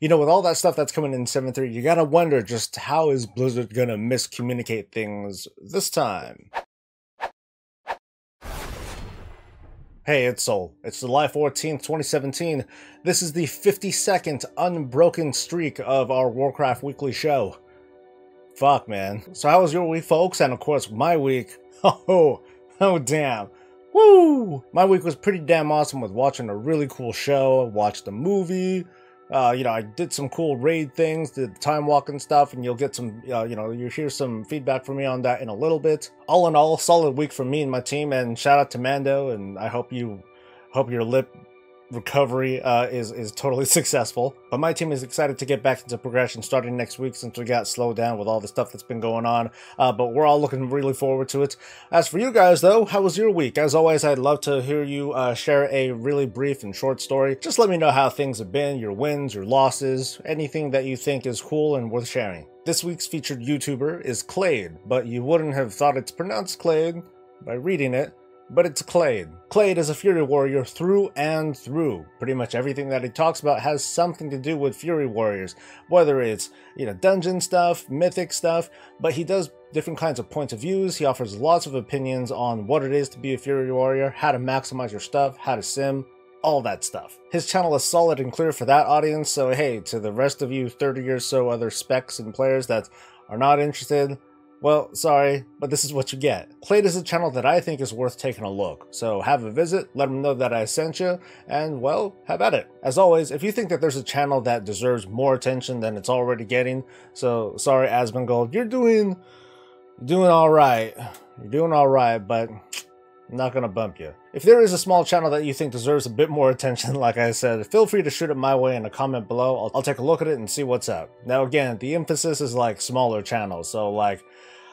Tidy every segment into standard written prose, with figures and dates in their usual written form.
You know, with all that stuff that's coming in 7.3, you gotta wonder just how is Blizzard gonna miscommunicate things this time? Hey, it's Soul. It's July 14th, 2017. This is the 52nd unbroken streak of our Warcraft Weekly show. Fuck, man. So how was your week, folks? And of course, my week. Oh damn. Woo! My week was pretty damn awesome with watching a really cool show, watched a movie. I did some cool raid things, did time walking stuff, and you'll get some, you'll hear some feedback from me on that in a little bit. All in all, solid week for me and my team, and shout out to Mando, and I hope your lip recovery is totally successful. But my team is excited to get back into progression starting next week since we got slowed down with all the stuff that's been going on, but we're all looking really forward to it. As for you guys though, how was your week? As always, I'd love to hear you share a really brief and short story. Just let me know how things have been, your wins, your losses, anything that you think is cool and worth sharing. This week's featured YouTuber is Kelade, but you wouldn't have thought it's pronounced Clade by reading it. But it's Kelade. Kelade is a Fury Warrior through and through. Pretty much everything that he talks about has something to do with Fury Warriors. Whether it's, dungeon stuff, mythic stuff, but he does different kinds of points of views. He offers lots of opinions on what it is to be a Fury Warrior, how to maximize your stuff, how to sim, all that stuff. His channel is solid and clear for that audience, so hey, to the rest of you 30 or so other specs and players that are not interested, well, sorry, but this is what you get. Kelade is a channel that I think is worth taking a look, so have a visit, let them know that I sent you, and well, have at it. As always, if you think that there's a channel that deserves more attention than it's already getting, so sorry Asmongold, you're doing alright. You're doing alright, but I'm not gonna bump you. If there is a small channel that you think deserves a bit more attention, like I said, feel free to shoot it my way in a comment below. I'll take a look at it and see what's up. Now again, the emphasis is like smaller channels, so like,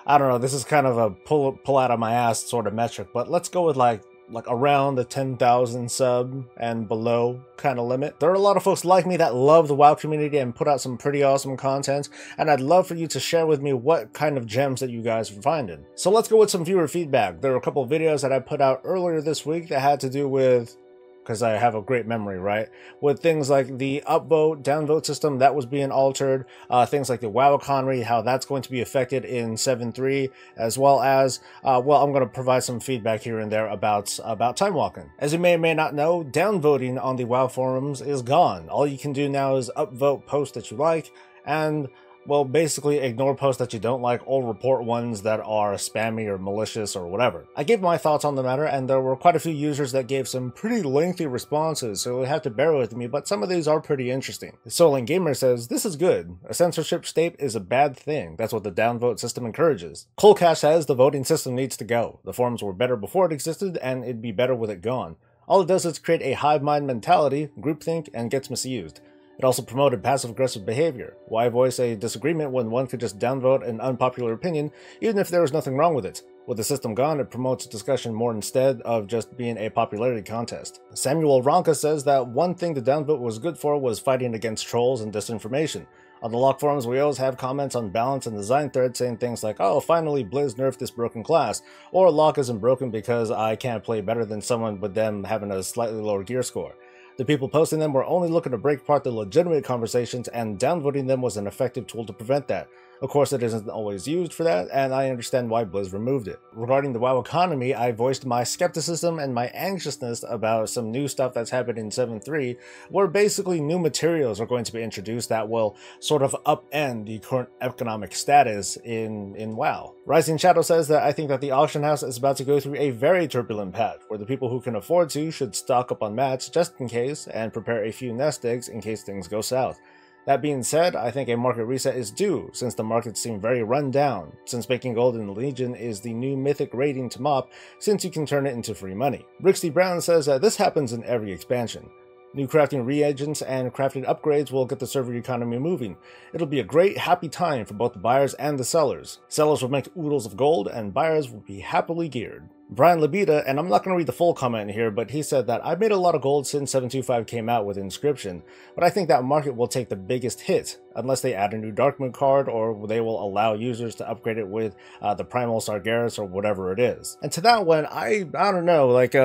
I don't know, this is kind of a pull out of my ass sort of metric, but let's go with like around the 10,000 sub and below kind of limit. There are a lot of folks like me that love the WoW community and put out some pretty awesome content, and I'd love for you to share with me what kind of gems that you guys are finding. So let's go with some viewer feedback. There are a couple of videos that I put out earlier this week that had to do with, because I have a great memory, right? With things like the upvote, downvote system that was being altered, things like the WoW economy, how that's going to be affected in 7.3, as well as, I'm going to provide some feedback here and there about time walking. As you may or may not know, downvoting on the WoW forums is gone. All you can do now is upvote posts that you like, and well, basically ignore posts that you don't like or report ones that are spammy or malicious or whatever. I gave my thoughts on the matter, and there were quite a few users that gave some pretty lengthy responses, so you have to bear with me, but some of these are pretty interesting. Soul Gamer says, "This is good. A censorship state is a bad thing. That's what the downvote system encourages." Colcash says, "The voting system needs to go. The forums were better before it existed, and it'd be better with it gone. All it does is create a hive mind mentality, groupthink, and gets misused. It also promoted passive-aggressive behavior. Why voice a disagreement when one could just downvote an unpopular opinion, even if there was nothing wrong with it? With the system gone, it promotes discussion more instead of just being a popularity contest." Samuel Ronka says that one thing the downvote was good for was fighting against trolls and disinformation. On the Lock forums, we always have comments on balance and design threads saying things like, "Oh, finally Blizz nerfed this broken class," or "Lock isn't broken because I can't play better than someone with them having a slightly lower gear score." The people posting them were only looking to break apart the legitimate conversations, and downvoting them was an effective tool to prevent that. Of course, it isn't always used for that, and I understand why Blizz removed it. Regarding the WoW economy, I voiced my skepticism and my anxiousness about some new stuff that's happened in 7.3, where basically new materials are going to be introduced that will sort of upend the current economic status in WoW. Rising Shadow says that I think that the auction house is about to go through a very turbulent patch, where the people who can afford to should stock up on mats just in case, and prepare a few nest eggs in case things go south. That being said, I think a market reset is due, since the markets seem very run down, since making gold in the Legion is the new mythic rating to mop, since you can turn it into free money. Brixty Brown says that this happens in every expansion. New crafting reagents and crafting upgrades will get the server economy moving. It'll be a great, happy time for both the buyers and the sellers. Sellers will make oodles of gold, and buyers will be happily geared. Brian Labita, and I'm not going to read the full comment here, but he said that "I've made a lot of gold since 7.2.5 came out with Inscription, but I think that market will take the biggest hit, unless they add a new Darkmoon card, or they will allow users to upgrade it with the Primal Sargeras or whatever it is." And to that one, I don't know, like,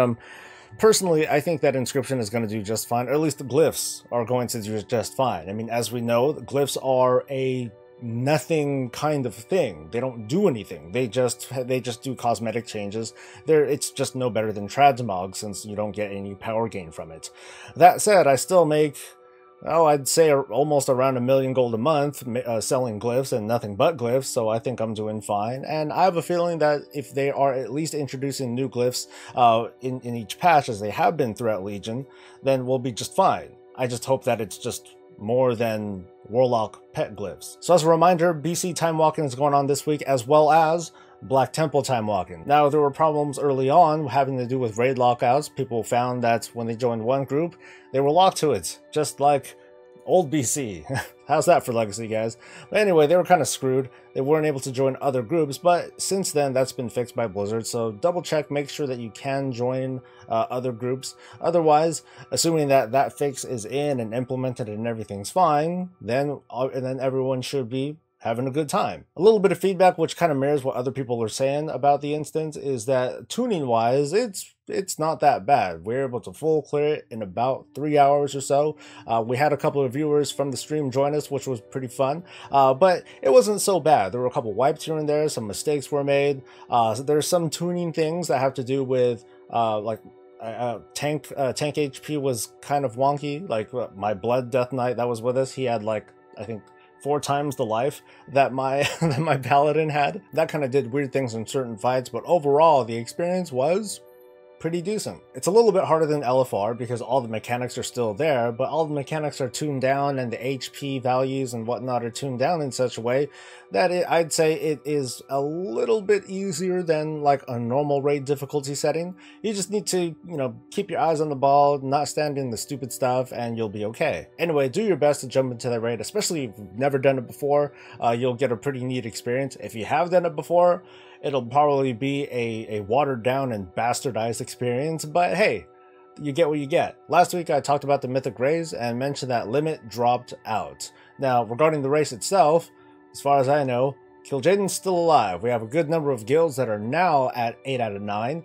Personally, I think that inscription is going to do just fine, or at least the glyphs are going to do just fine. I mean, as we know, the glyphs are a nothing kind of thing. They don't do anything. They just do cosmetic changes. It's just no better than transmog, since you don't get any power gain from it. That said, I still make, oh, I'd say almost around 1 million gold a month selling glyphs and nothing but glyphs, so I think I'm doing fine. And I have a feeling that if they are at least introducing new glyphs in each patch, as they have been throughout Legion, then we'll be just fine. I just hope that it's just more than Warlock pet glyphs. So as a reminder, BC time walking is going on this week, as well as Black Temple time walking. Now, there were problems early on having to do with raid lockouts. People found that when they joined one group, they were locked to it, just like old BC. How's that for legacy, guys? But anyway, they were kind of screwed. They weren't able to join other groups, but since then, that's been fixed by Blizzard, so double check, make sure that you can join other groups. Otherwise, assuming that that fix is in and implemented and everything's fine, then everyone should be having a good time. A little bit of feedback, which kind of mirrors what other people are saying about the instance, is that tuning-wise, it's not that bad. We're able to full clear it in about 3 hours or so. We had a couple of viewers from the stream join us, which was pretty fun, but it wasn't so bad. There were a couple wipes here and there, some mistakes were made. There's some tuning things that have to do with tank HP was kind of wonky. Like my Blood Death Knight that was with us, he had like, I think, 4 times the life that my paladin had. That kind of did weird things in certain fights, but overall the experience was pretty decent. It's a little bit harder than LFR because all the mechanics are still there, but all the mechanics are tuned down and the HP values and whatnot are tuned down in such a way that I'd say it is a little bit easier than like a normal raid difficulty setting. You just need to, you know, keep your eyes on the ball, not stand in the stupid stuff, and you'll be okay. Anyway, do your best to jump into that raid, especially if you've never done it before. You'll get a pretty neat experience. If you have done it before, it'll probably be a watered down and bastardized experience, but hey, you get what you get. Last week I talked about the Mythic race and mentioned that Limit dropped out. Now, regarding the race itself, as far as I know, Kil'jaeden's still alive. We have a good number of guilds that are now at 8 out of 9,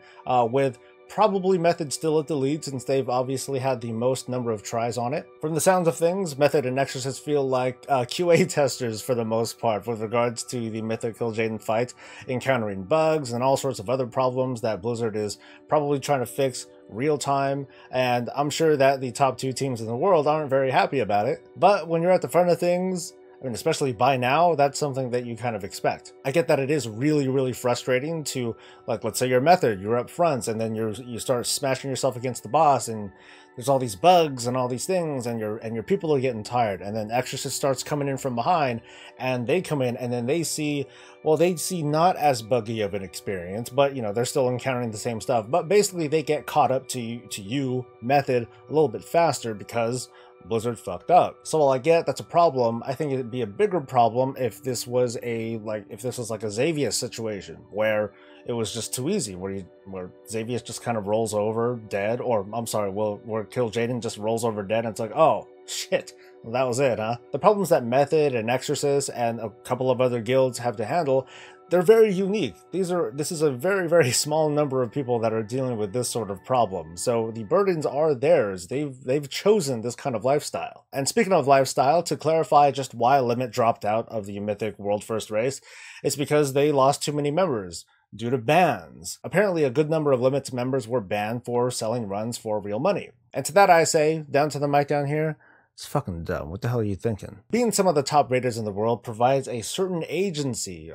with probably Method still at the lead, since they've obviously had the most number of tries on it. From the sounds of things, Method and Exorcist feel like QA testers for the most part with regards to the Mythic Kil'jaeden fight, encountering bugs and all sorts of other problems that Blizzard is probably trying to fix real time, and I'm sure that the top 2 teams in the world aren't very happy about it. But when you're at the front of things, I mean, especially by now, that's something that you kind of expect. I get that it is really, really frustrating to, like, let's say you're Method, you're up front, and then you start smashing yourself against the boss, and there's all these bugs and all these things, and your people are getting tired, and then Exorcist starts coming in from behind, and they come in, and then they see, well, they see not as buggy of an experience, but, you know, they're still encountering the same stuff, but basically they get caught up to you, Method, a little bit faster because Blizzard fucked up. So while I get that's a problem, I think it'd be a bigger problem if this was like a Xavius situation where it was just too easy, where Xavius just kind of rolls over dead, or I'm sorry, where Kil'jaeden just rolls over dead and it's like, oh shit, well, that was it, huh? The problems that Method and Exorcist and a couple of other guilds have to handle, they're very unique. This is a very, very small number of people that are dealing with this sort of problem. So the burdens are theirs. They've chosen this kind of lifestyle. And speaking of lifestyle, to clarify just why Limit dropped out of the Mythic World First race, it's because they lost too many members due to bans. Apparently a good number of Limit's members were banned for selling runs for real money. And to that I say, down to the mic down here, it's fucking dumb. What the hell are you thinking? Being some of the top raiders in the world provides a certain agency,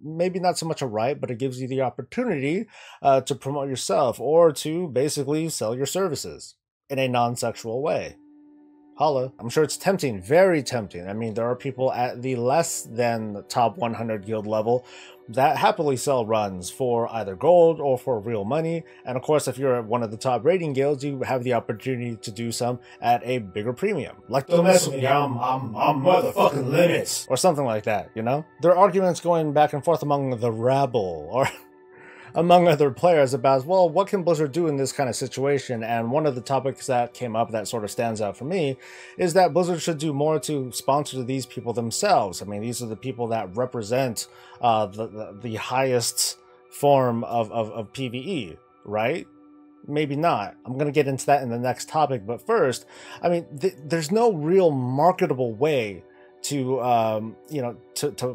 maybe not so much a right, but it gives you the opportunity to promote yourself or to basically sell your services in a non-sexual way. Holla. I'm sure it's tempting, very tempting. I mean, there are people at the less than top 100 guild level that happily sell runs for either gold or for real money. And of course, if you're at one of the top rating guilds, you have the opportunity to do some at a bigger premium. Like, don't mess with me, I'm motherfucking Limits. Or something like that, you know? There are arguments going back and forth among the rabble, or among other players about, well, what can Blizzard do in this kind of situation? And one of the topics that came up that sort of stands out for me is that Blizzard should do more to sponsor these people themselves. I mean, these are the people that represent the highest form of PvE, right? Maybe not. I'm going to get into that in the next topic, but first, I mean, there's no real marketable way to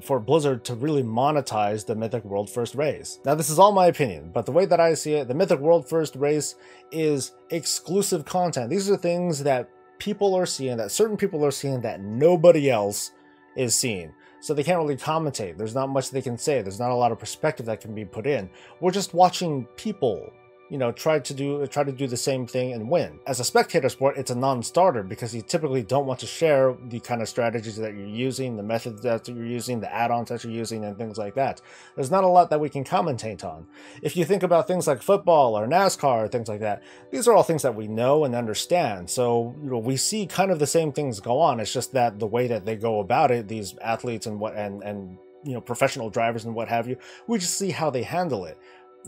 for Blizzard to really monetize the Mythic World First race. Now, this is all my opinion, but the way that I see it, the Mythic World First race is exclusive content. These are things that people are seeing, that certain people are seeing, that nobody else is seeing. So they can't really commentate. There's not much they can say. There's not a lot of perspective that can be put in. We're just watching people, you know, try to do the same thing and win. As a spectator sport, it's a non-starter because you typically don't want to share the kind of strategies that you're using, the methods that you're using, the add-ons that you're using, and things like that. There's not a lot that we can commentate on. If you think about things like football or NASCAR or things like that, these are all things that we know and understand. So, you know, we see kind of the same things go on. It's just that the way that they go about it, these athletes and you know, professional drivers and what have you, we just see how they handle it.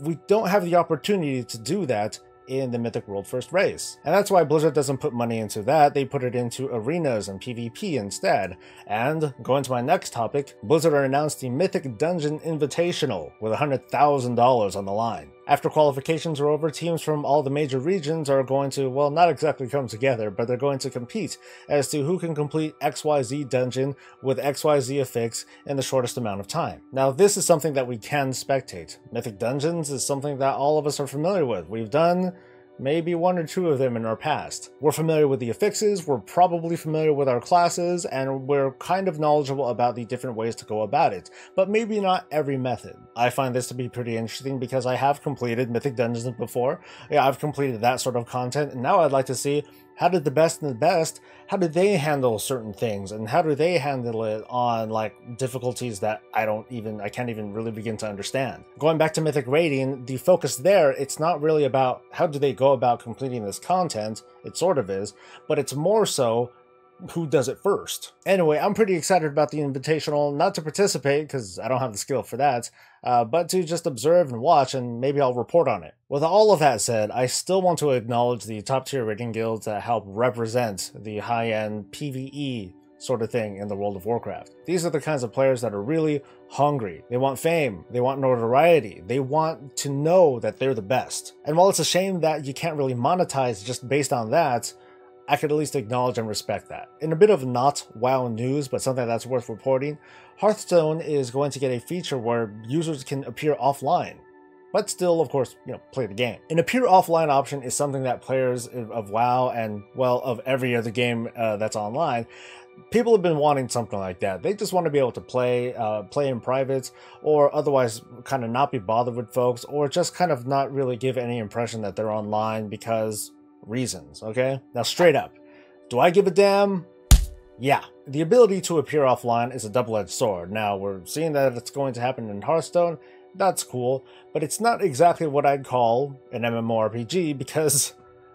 We don't have the opportunity to do that in the Mythic World First race. And that's why Blizzard doesn't put money into that. They put it into arenas and PvP instead. And going to my next topic, Blizzard announced the Mythic Dungeon Invitational with $100,000 on the line. After qualifications are over, teams from all the major regions are going to, well, not exactly come together, but they're going to compete as to who can complete XYZ dungeon with XYZ affix in the shortest amount of time. Now, this is something that we can spectate. Mythic Dungeons is something that all of us are familiar with. We've done maybe one or two of them in our past. We're familiar with the affixes, we're probably familiar with our classes, and we're kind of knowledgeable about the different ways to go about it, but maybe not every method. I find this to be pretty interesting because I have completed Mythic Dungeons before. Yeah, I've completed that sort of content, and now I'd like to see how did the best and the best, how do they handle certain things, and how do they handle it on like difficulties that I can't even really begin to understand. Going back to Mythic Raiding, the focus there, it's not really about how do they go about completing this content, it sort of is, but it's more so who does it first. Anyway, I'm pretty excited about the Invitational, not to participate because I don't have the skill for that, but to just observe and watch, and maybe I'll report on it. With all of that said, I still want to acknowledge the top tier raiding guilds that help represent the high-end PvE sort of thing in the World of Warcraft. These are the kinds of players that are really hungry. They want fame, they want notoriety, they want to know that they're the best. And while it's a shame that you can't really monetize just based on that, I could at least acknowledge and respect that. In a bit of not WoW news, but something that's worth reporting, Hearthstone is going to get a feature where users can appear offline, but still, of course, you know, play the game. An appear offline option is something that players of WoW and, well, of every other game that's online, people have been wanting something like that. They just want to be able to play in private, or otherwise kind of not be bothered with folks, or just kind of not really give any impression that they're online because reasons, okay? Now, straight up, do I give a damn? Yeah. The ability to appear offline is a double-edged sword. Now, we're seeing that it's going to happen in Hearthstone. That's cool, but it's not exactly what I'd call an MMORPG because,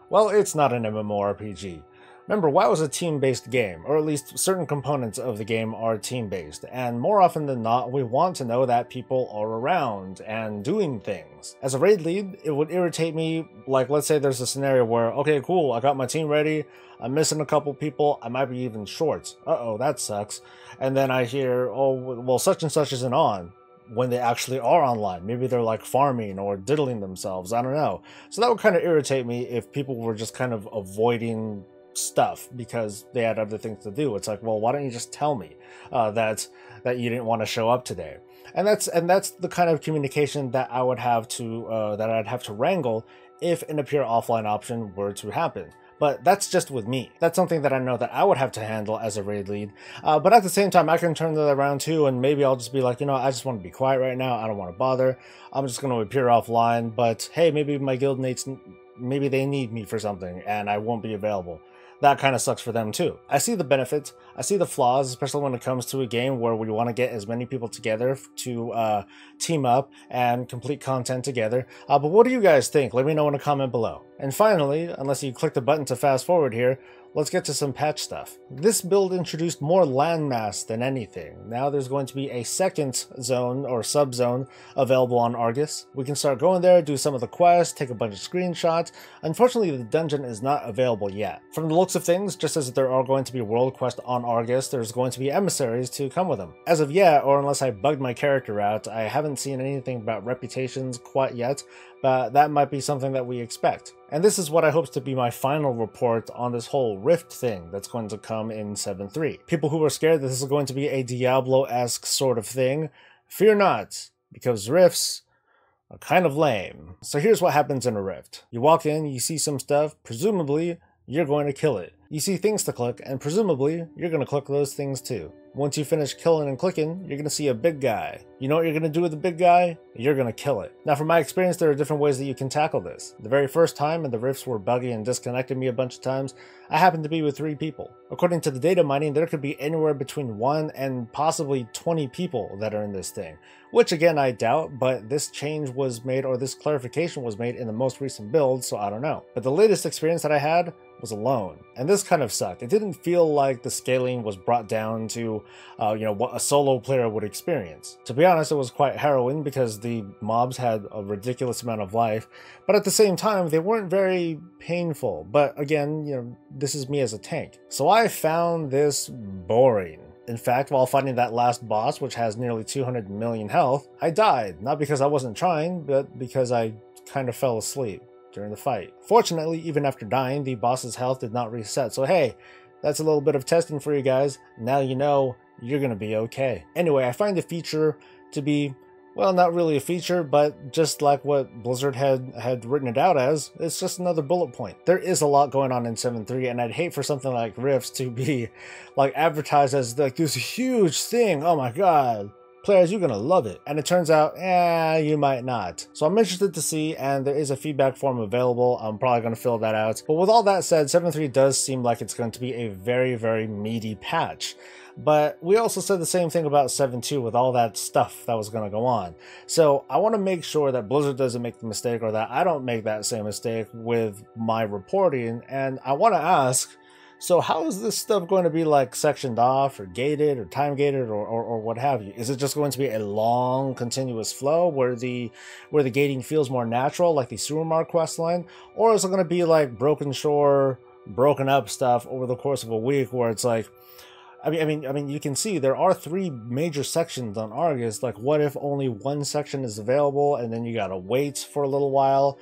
well, it's not an MMORPG. Remember, WoW is a team-based game, or at least certain components of the game are team-based, and more often than not, we want to know that people are around and doing things. As a raid lead, it would irritate me, like let's say there's a scenario where, okay, cool, I got my team ready, I'm missing a couple people, I might be even short. Uh-oh, that sucks. And then I hear, oh, well, such and such isn't on. When they actually are online. Maybe they're like farming or diddling themselves, I don't know. So that would kind of irritate me if people were just kind of avoiding stuff because they had other things to do. It's like, well, why don't you just tell me that you didn't want to show up today? And that's the kind of communication that I would have to I'd have to wrangle if an appear offline option were to happen. But that's just with me. That's something that I know that I would have to handle as a raid lead. But at the same time, I can turn that around too, and maybe I'll just be like, you know, I just want to be quiet right now. I don't want to bother. I'm just going to appear offline. But hey, maybe my guildmates, maybe they need me for something, and I won't be available. That kind of sucks for them too. I see the benefits, I see the flaws, especially when it comes to a game where we want to get as many people together to team up and complete content together. But what do you guys think? Let me know in a comment below. And finally, unless you click the button to fast forward here, let's get to some patch stuff. This build introduced more landmass than anything. Now there's going to be a second zone or sub-zone available on Argus. We can start going there, do some of the quests, take a bunch of screenshots. Unfortunately, the dungeon is not available yet. From the looks of things, just as there are going to be world quests on Argus, there's going to be emissaries to come with them. As of yet, or unless I bugged my character out, I haven't seen anything about reputations quite yet, but that might be something that we expect. And this is what I hope to be my final report on this whole Rift thing that's going to come in 7.3. People who are scared that this is going to be a Diablo-esque sort of thing, fear not, because Rifts are kind of lame. So here's what happens in a Rift. You walk in, you see some stuff, presumably you're going to kill it. You see things to click, and presumably you're going to click those things too. Once you finish killing and clicking, you're going to see a big guy. You know what you're going to do with the big guy? You're going to kill it. Now, from my experience, there are different ways that you can tackle this. The very first time, and the rifts were buggy and disconnected me a bunch of times, I happened to be with 3 people. According to the data mining, there could be anywhere between 1 and possibly 20 people that are in this thing, which again, I doubt, but this change was made, or this clarification was made in the most recent build, so I don't know. But the latest experience that I had was alone, and this kind of sucked. It didn't feel like the scaling was brought down to what a solo player would experience. To be honest, it was quite harrowing because the mobs had a ridiculous amount of life, but at the same time they weren't very painful. But again, this is me as a tank, so I found this boring. In fact, while fighting that last boss, which has nearly 200 million health, I died, not because I wasn't trying, but because I kind of fell asleep during the fight. Fortunately, even after dying, the boss's health did not reset, so hey, that's a little bit of testing for you guys. Now you know you're gonna be okay. Anyway, I find the feature to be, well, not really a feature, but just like what Blizzard had written it out as, it's just another bullet point. There is a lot going on in 7.3, and I'd hate for something like Rifts to be like advertised as like this huge thing. Oh my god, players, you're gonna love it. And it turns out, you might not. So I'm interested to see, and there is a feedback form available. I'm probably gonna fill that out. But with all that said, 7.3 does seem like it's going to be a very, very meaty patch. But we also said the same thing about 7.2 with all that stuff that was going to go on. So I want to make sure that Blizzard doesn't make the mistake, or that I don't make that same mistake with my reporting. And I want to ask, so how is this stuff going to be like sectioned off or gated or time gated or what have you? Is it just going to be a long continuous flow where the gating feels more natural, like the Suramar quest line? Or is it going to be like Broken Shore, broken up stuff over the course of a week where it's like, I mean, you can see there are 3 major sections on Argus. Like, what if only 1 section is available, and then you gotta wait for a little while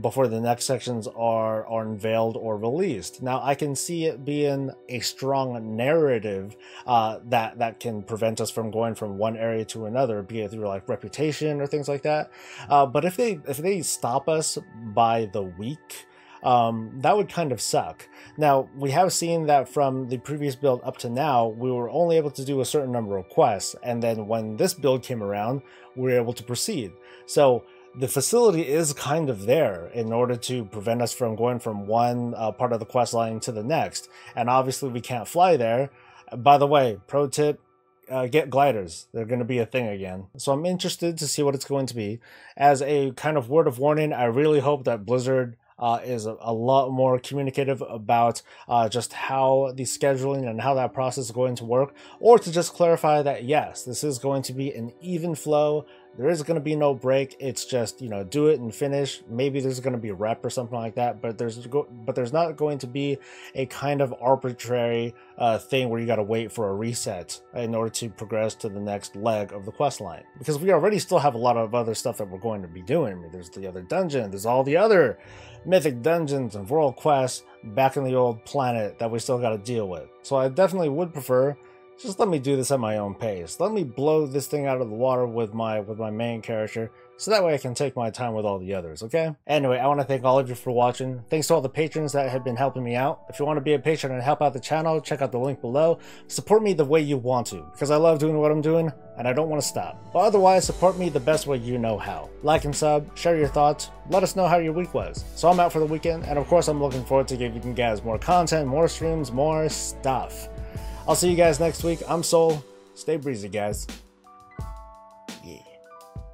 before the next sections are unveiled or released? Now, I can see it being a strong narrative that can prevent us from going from one area to another, be it through like reputation or things like that. But if they stop us by the week, that would kind of suck. Now, we have seen that from the previous build up to now, we were only able to do a certain number of quests, and then when this build came around, we were able to proceed. So the facility is kind of there in order to prevent us from going from one part of the quest line to the next, and obviously we can't fly there. By the way, pro tip, get gliders. They're going to be a thing again. So I'm interested to see what it's going to be. As a kind of word of warning, I really hope that Blizzard is a lot more communicative about just how the scheduling and how that process is going to work, or to just clarify that yes, this is going to be an even flow. There is going to be no break. It's just, do it and finish. Maybe there's going to be a rep or something like that, but there's not going to be a kind of arbitrary thing where you got to wait for a reset in order to progress to the next leg of the quest line. Because we already still have a lot of other stuff that we're going to be doing. I mean, there's the other dungeon, there's all the other mythic dungeons and world quests back in the old planet that we still got to deal with. So I definitely would prefer, just let me do this at my own pace. Let me blow this thing out of the water with my main character, so that way I can take my time with all the others, okay? Anyway, I want to thank all of you for watching. Thanks to all the patrons that have been helping me out. If you want to be a patron and help out the channel, check out the link below. Support me the way you want to, because I love doing what I'm doing, and I don't want to stop. But otherwise, support me the best way you know how. Like and sub, share your thoughts, let us know how your week was. So I'm out for the weekend, and of course I'm looking forward to giving you guys more content, more streams, more stuff. I'll see you guys next week. I'm Soul. Stay breezy, guys. Yeah.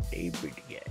Stay breezy, guys.